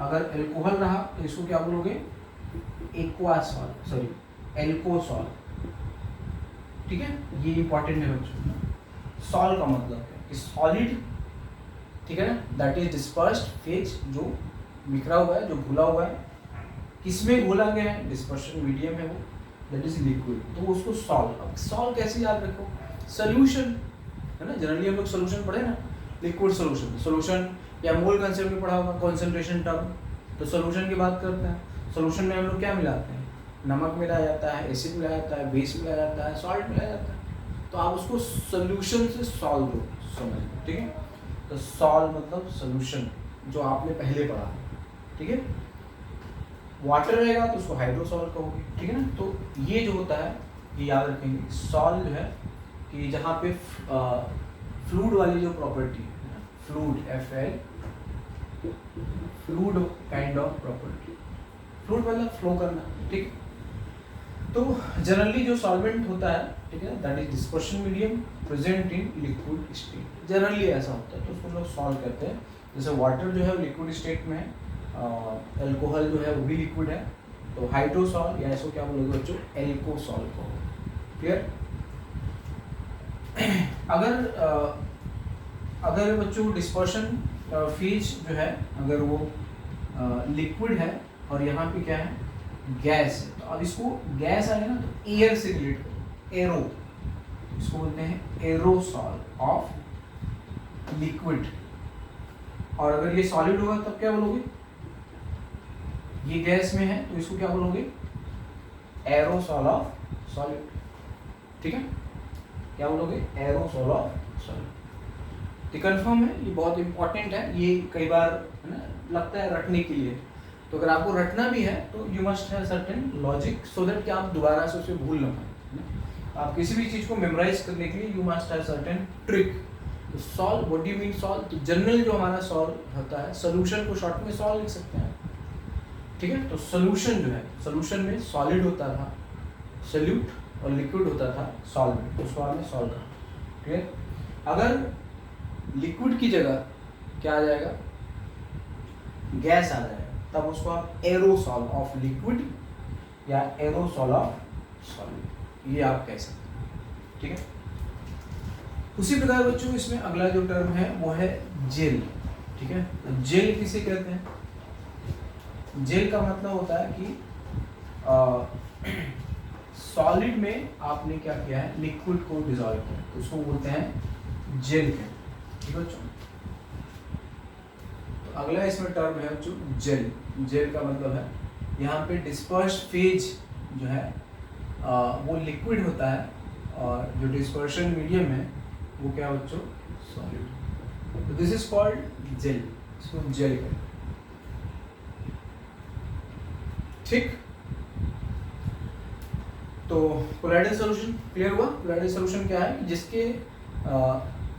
अगर अल्कोहल रहा तो इसको क्या बोलोगे, एक्वासॉल, सॉरी एल्कोसॉल। ठीक है, ये इंपॉर्टेंट है बच्चों। सॉल का मतलब है सॉलिड, ठीक है ना, दैट इज डिस्पर्स्ड फेज, जो बिखरा हुआ है, जो घुला हुआ है। किसमें घोला गया है, डिस्पर्शन मीडियम है वो, दैट इज लिक्विड, तो उसको सॉल। अब सॉल कैसे याद रखो, सोल्यूशन है ना, जनरली हम लोग सोल्यूशन पढ़े ना, लिक्विड सोल्यूशन, सोल्यूशन या मोल कंसेप्ट में पढ़ा होगा, कॉन्सेंट्रेशन टर्म। तो सोल्यूशन की बात करते हैं, सोल्यूशन में हम लोग क्या मिलाते हैं, नमक मिलाया जाता है, एसिड मिलाया जाता है, बेस मिलाया जाता है, सॉल्ट मिलाया जाता है। तो आप उसको सोल्यूशन से सॉल्व दो समझ, ठीक है। तो सॉल्व मतलब सोल्यूशन, जो आपने पहले पढ़ा है, ठीक है। वाटर रहेगा तो उसको हाइड्रोसॉल कहोगे, ठीक है ना। तो ये जो होता है ये याद रखेंगे, सॉल जो है कि जहाँ पे फ्लूड वाली जो प्रॉपर्टी है, fluid, FL, fluid kind of property, fluid मतलब फ्लो करना, ठीक। तो जनरली जो सॉल्वेंट होता है, ठीक है, that is dispersion medium present in liquid state, generally ऐसा होता है, तो उसको लोग सॉल्व कहते हैं। जैसे वाटर जो है वो लिक्विड स्टेट में है, अल्कोहल जो है वो भी लिक्विड है, तो हाइड्रोसॉल या इसको क्या बोलोगे बच्चों, एल्कोसॉल को, क्लियर। अगर बच्चों डिस्पर्शन फेज जो है, अगर वो लिक्विड है और यहाँ पे क्या है, गैस है, तो अब इसको गैस आएगा ना तो एयर से रिलेट करो, एरो, इसको बोलते हैं एरोसॉल ऑफ लिक्विड। और अगर ये सॉलिड होगा तब क्या बोलोगे, ये गैस में है तो इसको क्या बोलोगे, एरोसॉल ऑफ सॉलिड, ठीक है। क्या बोलोगे, एरोसॉल ऑफ सॉलिड। तो कंफर्म है, ये बहुत इंपॉर्टेंट है, ये कई बार है ना लगता है रटने के लिए। तो अगर आपको रटना भी है तो you must have certain logic so that कि आप दोबारा से उसे भूल ना पाए। आप किसी भी चीज़ को मेमोराइज करने के लिए you must have certain trick. तो solve, what do you mean solve, तो जनरल जो हमारा सॉल्व होता है, सोल्यूशन को शॉर्ट में सॉल्व लिख सकते हैं, ठीक है। तो सोल्यूशन जो है, सोल्यूशन में सॉलिड होता था सोल्यूट और लिक्विड होता था सॉल्वेंट, तो उसको आपने सॉल्व करा, ठीक है। अगर लिक्विड की जगह क्या आ जाएगा, गैस आ जाएगा, तब उसको आप एरोसॉल ऑफ लिक्विड या एरोसॉल ऑफ सॉलिड, ये आप कह सकते हैं, ठीक है। उसी प्रकार बच्चों इसमें अगला जो टर्म है वो है जेल, ठीक है। तो जेल किसे कहते हैं, जेल का मतलब होता है कि सॉलिड में आपने क्या किया है, लिक्विड को डिसॉल्व किया, तो उसको बोलते हैं जेल कहते हैं, ठीक है बच्चों। तो अगला इसमें टर्म है जो जेल, जेल का मतलब है यहाँ पे डिस्पर्स फेज जो है वो लिक्विड होता है, और जो डिस्पर्शन मीडियम है वो क्या बच्चों, सॉलिड। तो दिस इज कॉल्ड जेल, इसको जेल कहते हैं, ठीक। तो कोलाइडल सॉल्यूशन क्लियर हुआ। कोलाइडल सॉल्यूशन क्या है, जिसके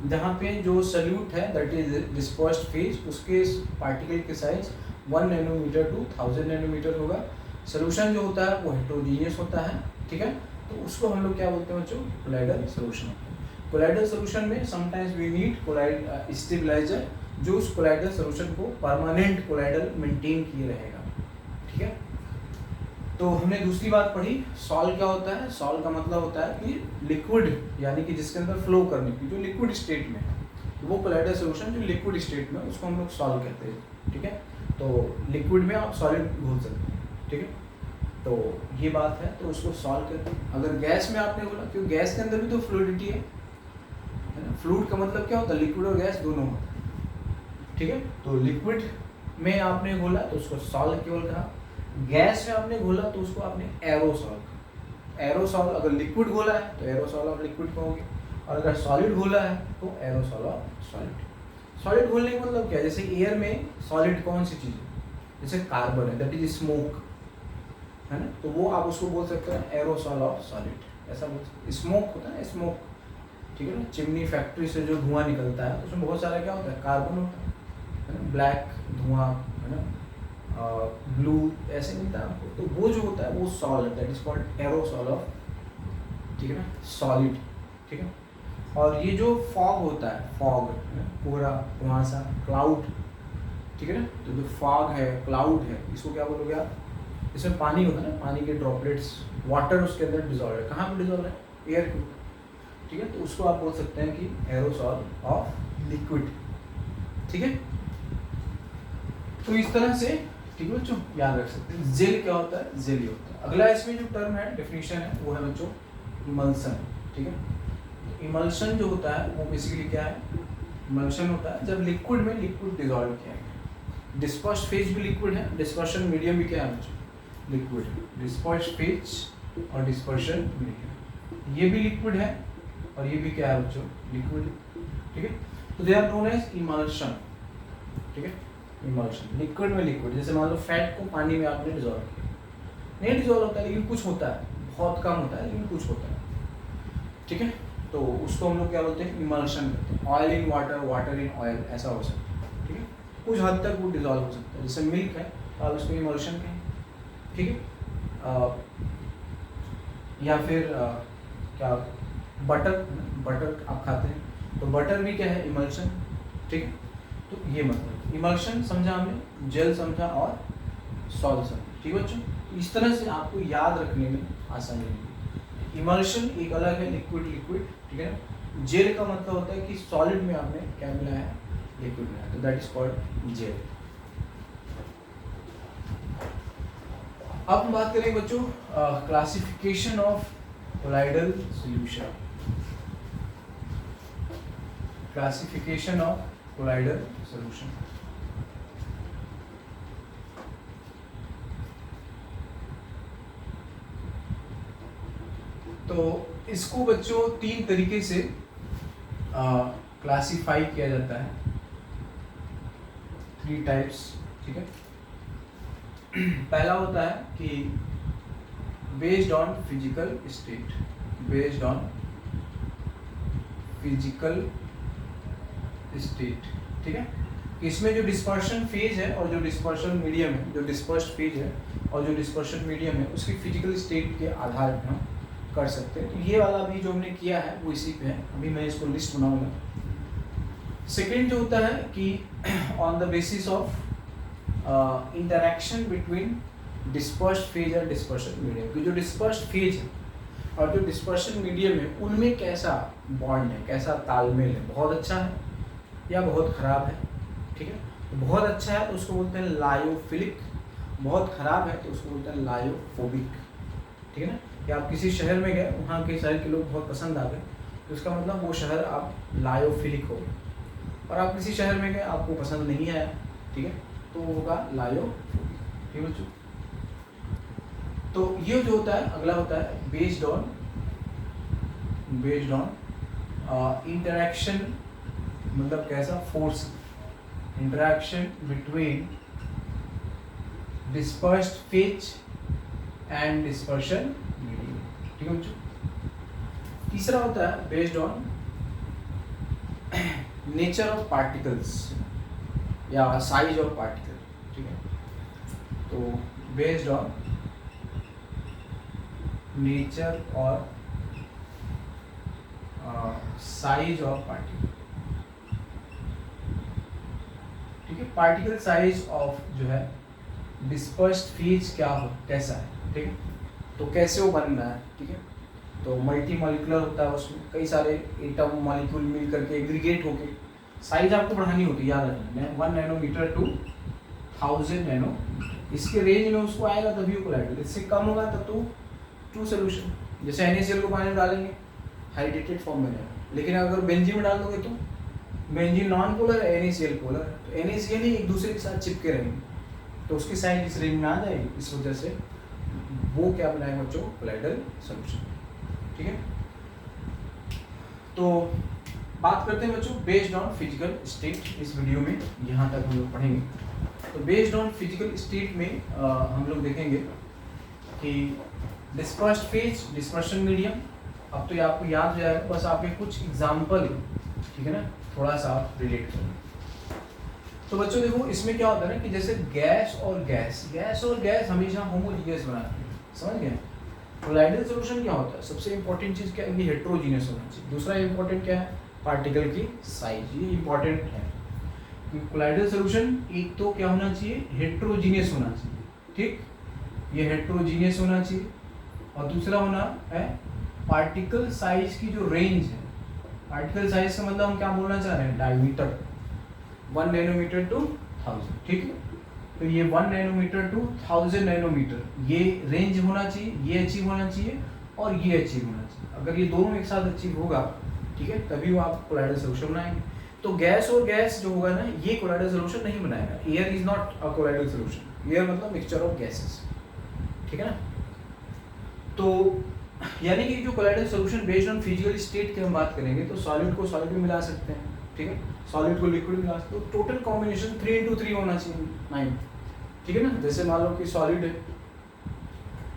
जहाँ पे जो सॉल्यूट है दैट इज डिस्पर्स्ड फेज, उसके पार्टिकल के साइज 1 नैनोमीटर टू 1000 नैनोमीटर होगा। सॉल्यूशन जो होता है वो हेटेरोजीनियस होता है, ठीक है। तो उसको हम लोग क्या बोलते हैं बच्चों, कोलाइडल सॉल्यूशन। कोलाइडल सॉल्यूशन में sometimes we need colloid stabiliser, जो उस कोलाइडल सॉल्यूशन को परमानेंट कोलाइडल मेंटेन किए रहेगा, ठीक है। तो हमने दूसरी बात पढ़ी, सॉल क्या होता है, सॉल का मतलब होता है कि लिक्विड, यानी कि जिसके अंदर फ्लो करने की, जो लिक्विड स्टेट में है, वो कोलाइडल सॉल्यूशन जो लिक्विड स्टेट में, उसको हम लोग सॉल्व कहते हैं, ठीक है। तो लिक्विड में आप सॉलिड घोल सकते हैं, ठीक है। तो ये बात है, तो उसको सॉल्व करते हैं। अगर गैस में आपने बोला, क्योंकि गैस के अंदर भी तो फ्लूइडिटी है ना, फ्लूइड का मतलब क्या होता है, लिक्विड और गैस दोनों होता है, ठीक है। तो लिक्विड में आपने घोला तो उसको सॉल्व केवल कहा, गैस में आपने घोला तो उसको आपने एरोसॉल कहा। एरोसॉल, अगर लिक्विड घोला है तो एरोसॉल ऑफ लिक्विड कहोगे, और अगर सॉलिड घोला है तो एरोसॉल ऑफ सॉलिड। सॉलिड घोलने का मतलब क्या है, जैसे एयर में सॉलिड कौन सी चीज़ है, जैसे कार्बन है, दैट इज स्मोक, है ना, तो वो आप उसको बोल सकते हैं एरोसॉल ऑफ सॉलिड, ऐसा बोल सकते। स्मोक होता है ना, स्मोक, ठीक है ना, चिमनी फैक्ट्री से जो धुआं निकलता है उसमें बहुत सारा क्या होता है, कार्बन होता है ना, ब्लैक धुआं, है ना, ब्लू ऐसे मिलता है आपको, तो वो जो होता है वो सॉल है, that is called aerosol of, ठीक है ना, सॉलिड, ठीक है। और ये जो फॉग होता है, फॉग कोहरा, कुहासा, क्लाउड, ठीक है ना, तो जो फॉग है, क्लाउड है, इसको क्या बोलोगे आप? इसमें पानी होता है ना, पानी के ड्रॉपलेट्स, वाटर उसके अंदर डिजॉल्व है। कहाँ पे डिजॉल्व है? एयर के, ठीक है, तो उसको आप बोल सकते हैं कि एरोसॉल ऑफ लिक्विड, ठीक है। तो इस तरह से, ठीक है बच्चों, याद रख सकते हैं। जेल क्या होता है? जेली होता है। अगला इसमें जो टर्म है, डेफिनेशन है, वो है बच्चों इमल्सन, ठीक है। इमल्सन जो होता है वो बेसिकली क्या है? इमल्सन होता है जब लिक्विड में लिक्विड डिजॉल्व किया गया। डिस्पर्स्ड फेज भी लिक्विड है, डिस्पर्शन मीडियम भी क्या है बच्चों? लिक्विड है। डिस्पर्स्ड फेज और डिस्पर्शन मीडियम, ये भी लिक्विड है और ये भी क्या है बच्चों? लिक्विड, ठीक है। तो they are known as emulsion, ठीक है। इमल्शन, लिक्विड में लिक्विड, जैसे मान लो फैट को पानी में आपने डिजॉल्व किया, नहीं डिजॉल्व होता है लेकिन कुछ होता है, बहुत कम होता है लेकिन कुछ होता है, ठीक है। तो उसको हम लोग क्या बोलते हैं? इमल्शन कहते हैं। Oil in water, water in oil, ऐसा हो सकता है, ठीक है। कुछ हद तक वो डिजॉल्व हो सकता है, जैसे मिल्क है तो आप उसको इमल्शन कहें, ठीक है। या फिर क्या, बटर आप खाते हैं तो बटर भी क्या है? इमल्शन, ठीक है। तो ये मतलब इमल्शन समझा हमने, जेल समझा और सॉल्व समझा, ठीक है बच्चों। इस तरह से आपको याद रखने में आसानी होगी। इमल्शन एक अलग है, लिक्विड, ठीक है ना। जेल का मतलब होता है कि सॉलिड में आपने क्या मिलाया है? लिक्विड मिलाया, तो दैट इज कॉल्ड जेल। अब हम बात करेंगे बच्चों classification of colloidal solution. Classification of colloidal solution. तो इसको बच्चों 3 तरीके से क्लासिफाई किया जाता है, 3 टाइप्स, ठीक है। पहला होता है कि based on physical state, based on physical state, ठीक है। इसमें जो डिस्पर्शन फेज है और जो डिस्पर्शन मीडियम है, जो डिस्पर्स्ड फेज है और जो डिस्पर्शन मीडियम है, उसकी फिजिकल स्टेट के आधार पर हम कर सकते हैं। तो ये वाला भी जो हमने किया है वो इसी पे है, अभी मैं इसको लिस्ट बनाऊंगा। सेकेंड जो होता है कि on the basis of interaction between dispersed phase और डिस्पर्शन मीडियम, कि जो डिस्पर्स्ड फेज है और जो डिस्पर्शन मीडियम है उनमें कैसा बॉन्ड है, कैसा तालमेल है, बहुत अच्छा है या बहुत खराब है, ठीक है। तो बहुत अच्छा है तो उसको बोलते हैं लायोफिलिक, बहुत खराब है तो उसको बोलते हैं लायोफोबिक, ठीक है ना। कि आप किसी शहर में गए, वहाँ के शहर के लोग बहुत पसंद आ गए, तो इसका मतलब वो शहर आप लायोफिलिक हो गए। और आप किसी शहर में गए, आपको पसंद नहीं आया, ठीक है, तो वो होगा लायोफोबिक, ठीक है बच्चों। तो ये जो होता है, अगला होता है बेस्ड ऑन इंटरेक्शन, मतलब कैसा? Force, interaction between dispersed phase and dispersion medium, ठीक है बच्चों। तीसरा होता है based on nature of particles या साइज ऑफ पार्टिकल, ठीक है। तो बेस्ड ऑन नेचर और साइज ऑफ पार्टिकल, ठीक है। पार्टिकल साइज ऑफ जो है डिस्पर्स्ड फेज क्या हो, कैसा है, ठीक है। तो कैसे वो बन रहा है, ठीक है। तो मल्टी मॉलिक्यूलर होता है, उसमें कई सारे एटम मॉलिक्यूल मिल करके एग्रीगेट होके साइज आपको बढ़ानी होती है, याद रखना, 1 नैनोमीटर टू 1000 नैनो, इसके रेंज में उसको आएगा तभी वो कोलाइडल, इससे कम होगा तब तो ट्रू सोल्यूशन। जैसे NaCl को पानी में डालेंगे हाइड्रेटेड फॉर्म में रहेगा, लेकिन अगर बेंजीन में डाल दोगे तो बेंजीन नॉन पोलर है, NaCl पोलर है, तो NaCl ही एक दूसरे के साथ चिपके रहेंगे, तो उसकी साइज इस रेंज में आ जाएगी, इस वजह से वो क्या बनाएगा बच्चों? कोलाइडल सॉल्यूशन, ठीक है। तो बात करते हैं बच्चों बेस्ड ऑन फिजिकल स्टेट, इस वीडियो में यहाँ तक हम लोग पढ़ेंगे। तो बेस्ड ऑन फिजिकल स्टेट में हम लोग देखेंगे कि डिस्पर्स्ड फेज, डिस्पर्शन मीडियम, अब तो ये आपको याद हो जाएगा, बस आप एक कुछ एग्जाम्पल, ठीक है ना, थोड़ा सा आप रिलेट करें। तो बच्चों देखो इसमें क्या होता है ना कि जैसे गैस और गैस हमेशा होमोजीनियस बनाती है, समझ गए? कोलाइडल सोल्यूशन क्या होता है? सबसे इंपॉर्टेंट चीज़ क्या है? ये हेट्रोजीनियस होना चाहिए। दूसरा इंपॉर्टेंट क्या है? पार्टिकल की साइज, ये इंपॉर्टेंट है। कोलाइडल सोल्यूशन एक तो क्या होना चाहिए? हेट्रोजीनियस होना चाहिए, ठीक, ये हेट्रोजीनियस होना चाहिए। और दूसरा होना है पार्टिकल साइज की जो रेंज है, पार्टिकल साइज का मतलब हम क्या बोलना चाह रहे हैं? डायमीटर 1 नैनोमीटर टू 1000, ठीक है। तो ये 1 नैनोमीटर टू 1000 नैनोमीटर ये रेंज होना चाहिए, ये अचीव होना चाहिए और ये अचीव होना चाहिए। अगर ये दोनों एक साथ अचीव होगा, ठीक है, तभी वो आप कोलाइडल सोल्यूशन बनाएंगे। तो गैस और गैस जो होगा ना, ये कोलाइडल सोल्यूशन नहीं बनाएगा। Air is not a colloidal solution. Air मतलब मिक्सचर ऑफ गैसेस, ठीक है ना। तो यानी कि जो colloidal solution based on physical state की हम बात करेंगे, तो सॉलिड को सॉलिड में मिला सकते हैं, ठीक है, सॉलिड को लिक्विड में मिला सकते हैं। तो टोटल कॉम्बिनेशन 3 × 3 होना चाहिए 9, ठीक है ना। जैसे मान लो कि सॉलिड है,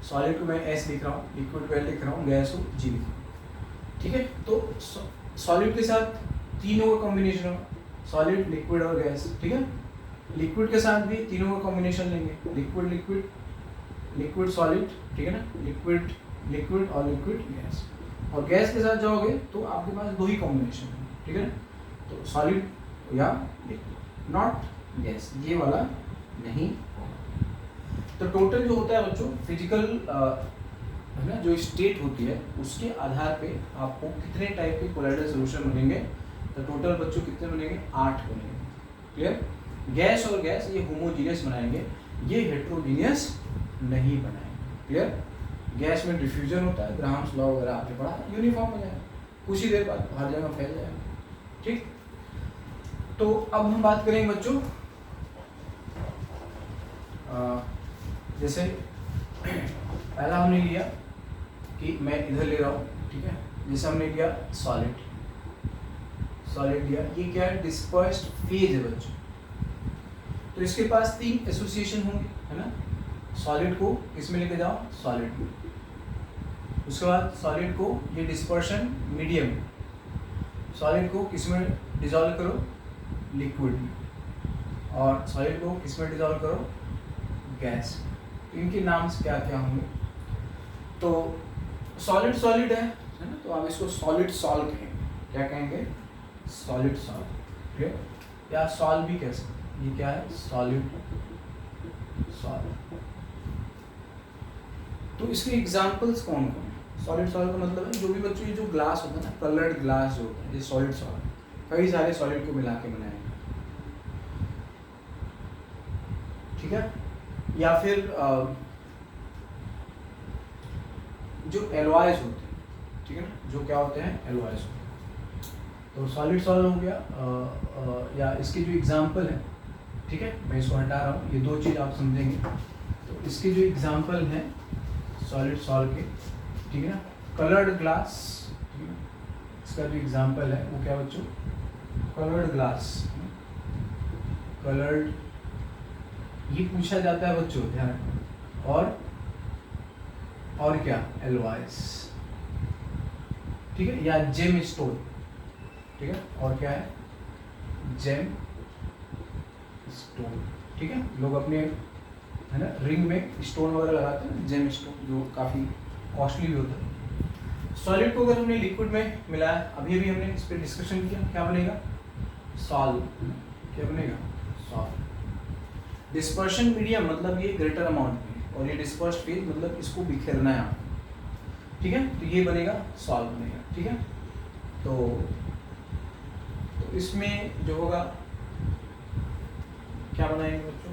सॉलिड को मैं S लिख रहा हूँ, लिक्विड को L लिख रहा हूँ, गैस को G लिख रहा हूँ, ठीक है। तो सॉलिड के साथ तीनों का कॉम्बिनेशन होगा, सॉलिड, लिक्विड और गैस, ठीक है। लिक्विड के साथ भी तीनों का कॉम्बिनेशन लेंगे, लिक्विड लिक्विड, लिक्विड सॉलिड, ठीक है ना, लिक्विड लिक्विड और लिक्विड गैस। और गैस के साथ जाओगे तो आपके पास 2 ही कॉम्बिनेशन है, ठीक है। तो सॉलिड या लिक्विड, नॉट गैस, ये वाला नहीं होगा। तो टोटल जो होता है बच्चों फिजिकल है ना, जो स्टेट होती है उसके आधार पे आपको कितने टाइप के कोलाइडल सोल्यूशन बनेंगे। तो टोटल बच्चों कितने बनेंगे? 8 बनेंगे, क्लियर। गैस और गैस ये होमोजीनियस बनाएंगे, ये हेट्रोजीनियस नहीं बनाएंगे, क्लियर। गैस में डिफ्यूजन होता है, ग्राहम्स लॉ वगैरह आपने पढ़ा, यूनिफॉर्म हो जाएगा, कुछ ही देर बाद हर जगह फैल जाएगा, ठीक। तो अब हम बात करेंगे बच्चों जैसे पहला हमने लिया कि मैं इधर ले रहा हूँ, ठीक है, जैसे हमने लिया सॉलिड, सॉलिड लिया, ये क्या है? डिस्पर्स्ड फेज है बच्चों। तो इसके पास 3 एसोसिएशन होंगे, है ना। सॉलिड को इसमें लेके जाओ, सॉलिड में, उसके बाद सॉलिड को ये डिस्पर्शन मीडियम, सॉलिड को किसमें डिसॉल्व करो? लिक्विड में, और सॉलिड को किसमें डिसॉल्व करो? गैस। इनके नाम से क्या क्या होंगे? तो सॉलिड सॉलिड है ना, तो आप इसको सॉलिड सॉल्ट कहेंगे। क्या कहेंगे? सॉलिड सॉल्ट, ठीक है, या सॉल्ट भी कह सकते। ये क्या है? Solid salt. तो इसके एग्जांपल्स कौन कौन है? सॉलिड सॉल्ट का मतलब है जो भी बच्चों ये जो ग्लास होता है ना, कलर्ड ग्लास जो होता है, ये सॉलिड सॉल्ट, कई सारे सॉलिड को मिला के बनाया है, ठीक है। या फिर जो एलॉयज होते हैं, ठीक है ना, जो क्या होते हैं? एलॉयज होते हैं। तो सॉलिड सॉल्ट हो गया, या इसके जो एग्जांपल है, ठीक है, मैं इसको हटा रहा हूँ, ये 2 चीज़ आप समझेंगे। तो इसके जो एग्जांपल हैं सॉलिड सॉल्ट के, ठीक है ना, कलर्ड ग्लास, ठीक है ना, इसका जो एग्जांपल है वो क्या बच्चों? कलर्ड ग्लास, कलर्ड, ये पूछा जाता है बच्चों, ध्यान रखना। और क्या? एलॉयज, ठीक है, या जेम स्टोन, ठीक है, और क्या है? जेम स्टोन, ठीक है। लोग अपने, है ना, रिंग में स्टोन वगैरह लगाते हैं, जेम स्टोन, जो काफ़ी कॉस्टली भी होता है। सॉलिड को अगर हमने लिक्विड में मिलाया, अभी अभी हमने इस पर डिस्कशन किया, क्या बनेगा? सॉल्ट। क्या बनेगा? सॉल्ट। डिस्पर्शन मीडियम मतलब ये ग्रेटर अमाउंट में, और ये डिस्पर्स्ड फेज मतलब इसको बिखेरना है आपको, ठीक है, तो ये बनेगा सॉल्ट बनेगा, ठीक है। तो इसमें जो होगा क्या बनाएंगे बच्चों?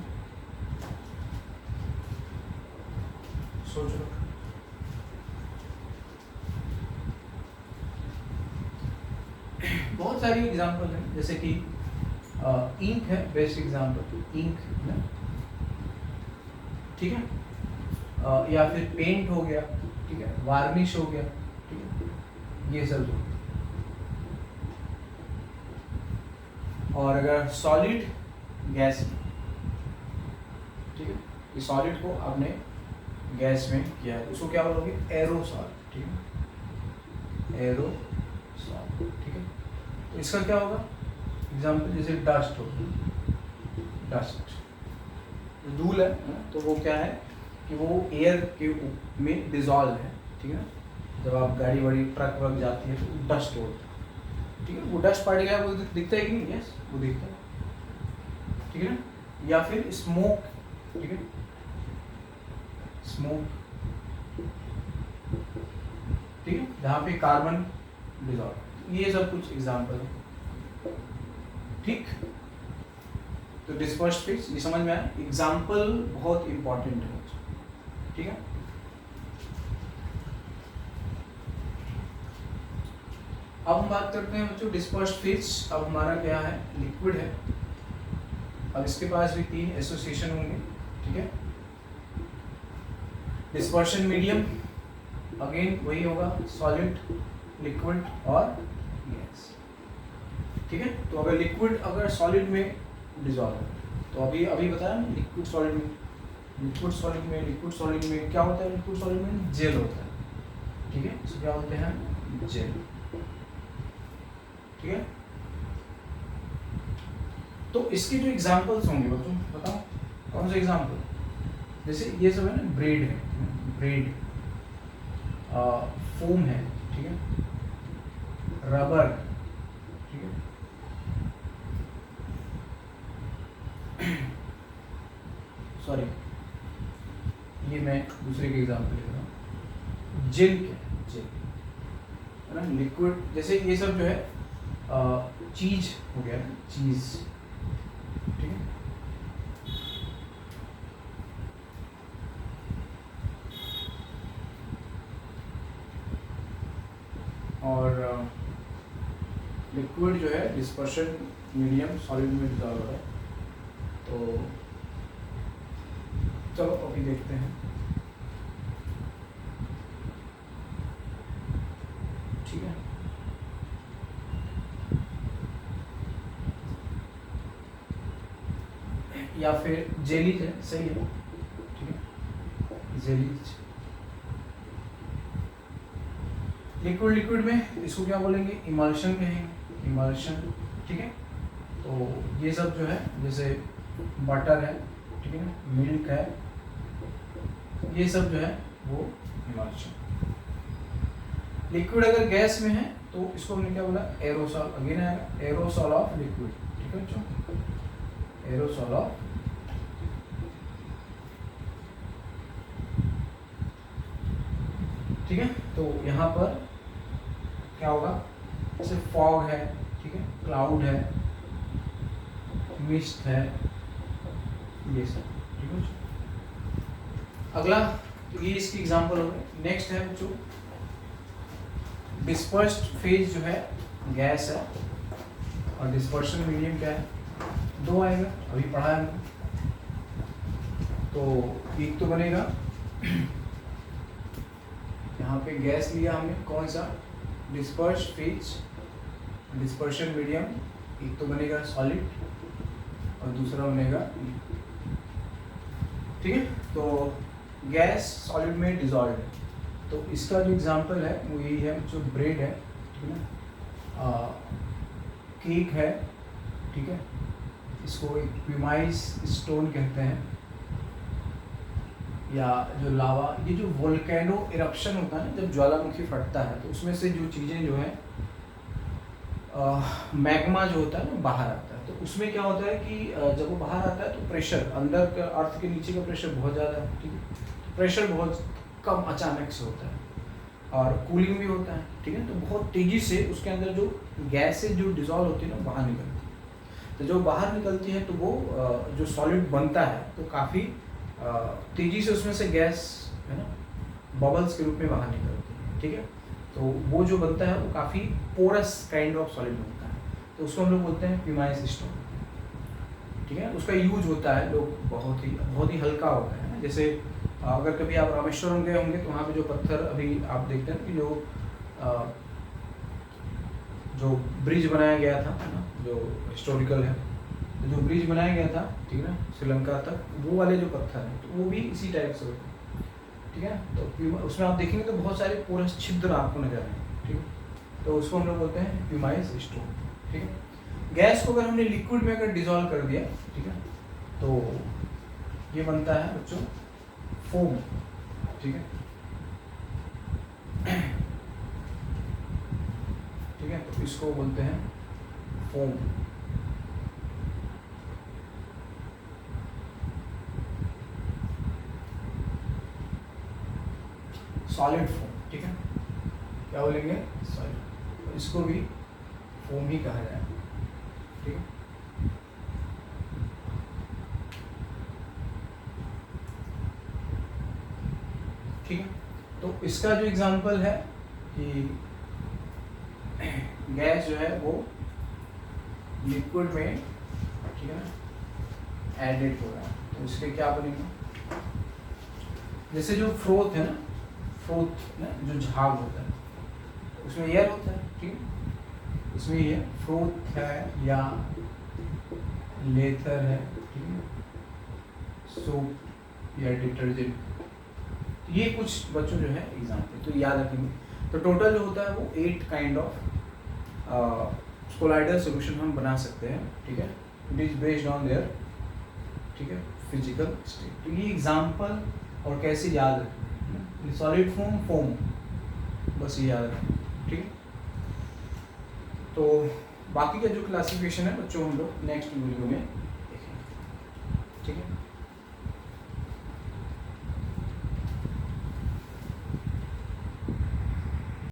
सोच लो। बहुत सारी एग्जांपल हैं, जैसे कि इंक है बेस्ट एग्जांपल, इंक है, ठीक है, या फिर पेंट हो गया, ठीक है, वार्निश हो गया, ठीक है, ये सब जो। और अगर सॉलिड गैस, ठीक है, इस सॉलिड को आपने गैस में किया है, उसको क्या बोलोगे? एरोसॉल, ठीक है, एरोसॉल, ठीक है। तो इसका क्या होगा एग्जाम्पल? जैसे डस्ट हो, डस्ट, धूल है ना, तो वो क्या है कि वो एयर के में डिजॉल्व है, ठीक है ना, जब आप गाड़ी वाड़ी ट्रक वर्क जाती है तो डस्ट होता है, ठीक है, वो डस्ट पार्टिकल वो दिखता है कि नहीं, यस वो दिखता है, ठीक है ना, या फिर स्मोक, ठीक है, स्मोक, ठीक है, जहाँ पे कार्बन डिजॉल्व, ये सब कुछ एग्जाम्पल है, ठीक। तो डिस्पर्स फेज ये समझ में आया, एग्जाम्पल बहुत इंपॉर्टेंट है, ठीक है। अब हम बात करते हैं बच्चों डिस्पर्स फेज। अब हमारा क्या है, लिक्विड है, अब इसके पास भी 3 एसोसिएशन होंगे, ठीक है। डिस्पर्शन मीडियम अगेन वही होगा, सॉलिड, लिक्विड और गैस, ठीक है। तो अगर लिक्विड अगर सॉलिड में डिजॉल्व है, तो अभी बताया ना, लिक्विड सॉलिड में, लिक्विड सॉलिड में, लिक्विड सॉलिड में क्या होता है, लिक्विड सॉलिड में जेल होता है, ठीक है, इसको क्या बोलते हैं, जेल, ठीक है। तो इसके जो एग्जांपल्स होंगे बच्चों बताओ कौन से एग्जांपल, जैसे ये सब है ना, ब्रेड है, ब्रेड, फोम है, ठीक है, रबर, ठीक है, सॉरी ये मैं दूसरे के एग्जांपल ले रहा हूँ, जेल क्या है, जेल है ना, लिक्विड, जैसे ये सब जो है चीज हो गया, चीज, ठीक है, और लिक्विड जो है डिस्पर्शन मीडियम सॉलिड में डिसॉल्व हो रहा है। तो चलो अभी देखते हैं, ठीक है। या फिर जेलीज है, सही है, ठीक है, जेलीज। लिक्विड में इसको क्या बोलेंगे, इमल्शन कहेंगे, इमल्शन, ठीक है। तो ये सब जो है जैसे बटर है, ठीक है, मिल्क है, ये सब जो है वो इमल्शन। लिक्विड अगर गैस में है तो इसको हमने क्या बोला, एरोसॉल, अगेन आएगा एरोसॉल ऑफ लिक्विड, ठीक है बच्चों, एरोसॉल ऑफ, ठीक है। तो यहाँ पर क्या होगा, जैसे फॉग है, ठीक है, क्लाउड है, मिस्ट है, ये सब, ठीक है। अगला तो ये इसकी एग्जांपल हो गए। नेक्स्ट है बच्चों डिस्पर्स्ड फेज जो है गैस है, और डिस्पर्शन मीडियम क्या है, 2 आएगा, अभी पढ़ा है। तो एक तो बनेगा यहाँ पे गैस लिया हमने, कौन सा, डिस्पर्स्ड फेज, डिस्पर्शन मीडियम, एक तो बनेगा सॉलिड और दूसरा बनेगा, ठीक है। तो गैस सॉलिड में डिसॉल्व है, तो इसका जो एग्जांपल है वो यही है, जो ब्रेड है, ठीक है ना, केक है, ठीक है, इसको एक प्यूमाइज स्टोन कहते हैं, या जो लावा, ये जो वोल्केनो इरप्शन होता है ना, जब ज्वालामुखी फटता है तो उसमें से जो चीज़ें जो है मैग्मा जो होता है ना बाहर आता है, तो उसमें क्या होता है कि जब वो बाहर आता है तो प्रेशर अंदर का, अर्थ के नीचे का प्रेशर बहुत ज़्यादा है, ठीक है, तो प्रेशर बहुत कम अचानक से होता है, और कूलिंग भी होता है, ठीक है। तो बहुत तेज़ी से उसके अंदर जो गैसेज जो डिज़ोल्व होती है ना बाहर निकलती है, तो जो बाहर निकलती है तो वो जो सॉलिड बनता है तो काफ़ी तेज़ी से उसमें से गैस है ना बबल्स के रूप में बाहर निकलती है, ठीक है। तो वो जो बनता है वो काफ़ी पोरस काइंड ऑफ सॉलिड बनता है, तो उसको हम लोग बोलते हैं प्यूमाइज स्टोन, ठीक है। उसका यूज होता है, लोग बहुत ही हल्का होता है, जैसे अगर कभी आप रामेश्वरम गए होंगे तो वहाँ पे जो पत्थर अभी आप देखते हैं कि जो ब्रिज बनाया गया था है ना, जो हिस्टोरिकल है, जो ब्रिज बनाया गया था, ठीक है ना, श्रीलंका तक, वो वाले जो पत्थर हैं तो वो भी इसी टाइप से होते हैं, ठीक है। तो उसमें आप देखेंगे तो बहुत सारे पोरस छिद्र आपको नजर आएंगे, ठीक है, तो उसको हम लोग बोलते हैं प्यूमाइज स्टोन, ठीक है। गैस को अगर हमने लिक्विड में अगर डिसॉल्व कर दिया, ठीक है, तो ये बनता है बच्चों फोम, ठीक है, ठीक है, तो इसको बोलते हैं फोम। सॉलिड फोम, ठीक है, क्या बोलेंगे, सॉलिड, इसको भी फोम ही कहा जाए, ठीक है। ठीक है, तो इसका जो एग्जांपल है कि गैस जो है वो लिक्विड में, ठीक है ना, एडेड हो रहा है, तो इसके क्या बनेंगे, जैसे जो फ्रोथ है ना, फ्रोथ ना जो झाग होता है उसमें एयर होता है, ठीक है, इसमें ये फ्रोथ है या लेथर है, ठीक है, सोप या डिटर्जेंट, ये कुछ बच्चों जो है एग्जाम्पल तो याद रखेंगे। तो टोटल जो होता है वो 8 काइंड ऑफ कोलाइडल सॉल्यूशन हम बना सकते हैं, ठीक है, it is based on their, ठीक है, फिजिकल स्टेट। तो ये एग्जाम्पल और कैसे याद रखें, सॉलिड फोम, फोम, बस ये याद रखें, ठीक है। तो बाकी का जो क्लासिफिकेशन है बच्चों हम लोग नेक्स्ट वीडियो में